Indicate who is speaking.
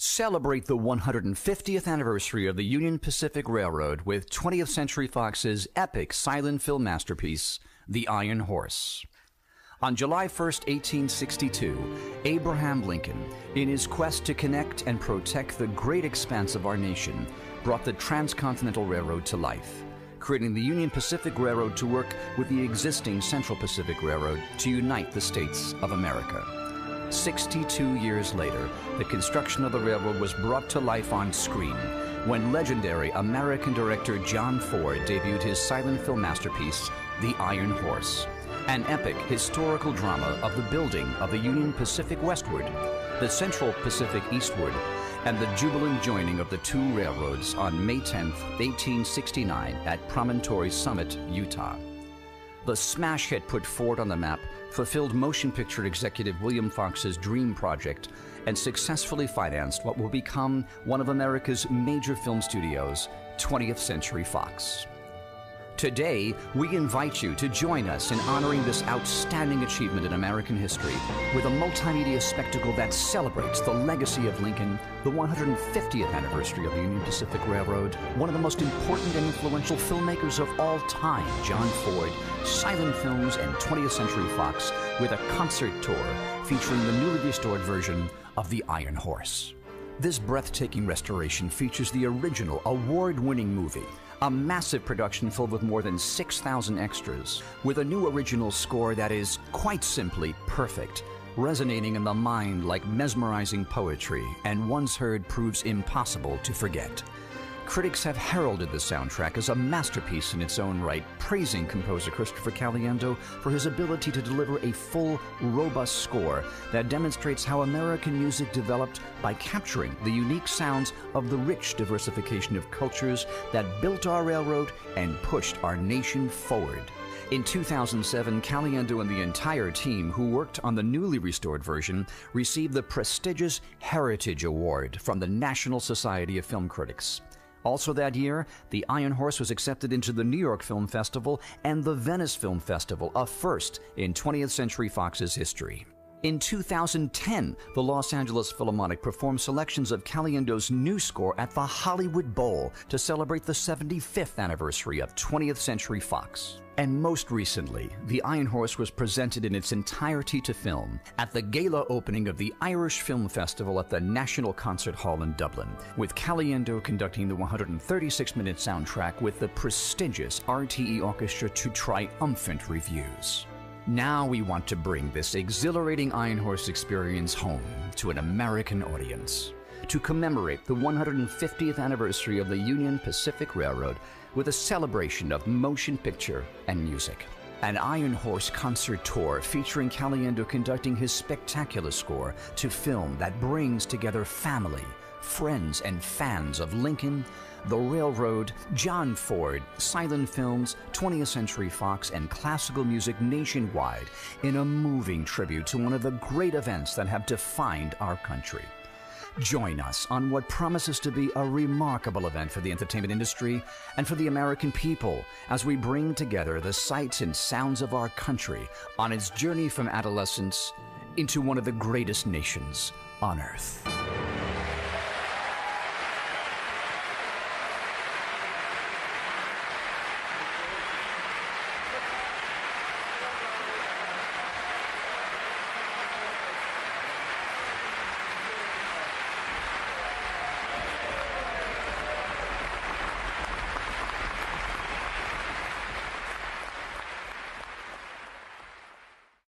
Speaker 1: Celebrate the 150th anniversary of the Union Pacific Railroad with 20th Century Fox's epic silent film masterpiece, The Iron Horse. On July 1st, 1862, Abraham Lincoln, in his quest to connect and protect the great expanse of our nation, brought the Transcontinental Railroad to life, creating the Union Pacific Railroad to work with the existing Central Pacific Railroad to unite the states of America. 62 years later, the construction of the railroad was brought to life on screen when legendary American director John Ford debuted his silent film masterpiece, The Iron Horse, an epic historical drama of the building of the Union Pacific westward, the Central Pacific eastward, and the jubilant joining of the two railroads on May 10, 1869 at Promontory Summit, Utah. The smash hit put Ford on the map, fulfilled motion picture executive William Fox's dream project, and successfully financed what will become one of America's major film studios, 20th Century Fox. Today, we invite you to join us in honoring this outstanding achievement in American history with a multimedia spectacle that celebrates the legacy of Lincoln, the 150th anniversary of the Union Pacific Railroad, one of the most important and influential filmmakers of all time, John Ford, silent films, and 20th Century Fox, with a concert tour featuring the newly restored version of The Iron Horse. This breathtaking restoration features the original award-winning movie, a massive production filled with more than 6,000 extras, with a new original score that is, quite simply, perfect, resonating in the mind like mesmerizing poetry, and once heard proves impossible to forget. Critics have heralded the soundtrack as a masterpiece in its own right, praising composer Christopher Caliendo for his ability to deliver a full, robust score that demonstrates how American music developed by capturing the unique sounds of the rich diversification of cultures that built our railroad and pushed our nation forward. In 2007, Caliendo and the entire team who worked on the newly restored version received the prestigious Heritage Award from the National Society of Film Critics. Also that year, The Iron Horse was accepted into the New York Film Festival and the Venice Film Festival, a first in 20th Century Fox's history. In 2010, the Los Angeles Philharmonic performed selections of Caliendo's new score at the Hollywood Bowl to celebrate the 75th anniversary of 20th Century Fox. And most recently, The Iron Horse was presented in its entirety to film at the gala opening of the Irish Film Festival at the National Concert Hall in Dublin, with Caliendo conducting the 136-minute soundtrack with the prestigious RTE Orchestra to triumphant reviews. Now we want to bring this exhilarating Iron Horse experience home to an American audience. To commemorate the 150th anniversary of the Union Pacific Railroad with a celebration of motion picture and music. An Iron Horse concert tour featuring Caliendo conducting his spectacular score to film that brings together family, friends, and fans of Lincoln, the railroad, John Ford, silent films, 20th Century Fox, and classical music nationwide in a moving tribute to one of the great events that have defined our country. Join us on what promises to be a remarkable event for the entertainment industry and for the American people as we bring together the sights and sounds of our country on its journey from adolescence into one of the greatest nations on earth.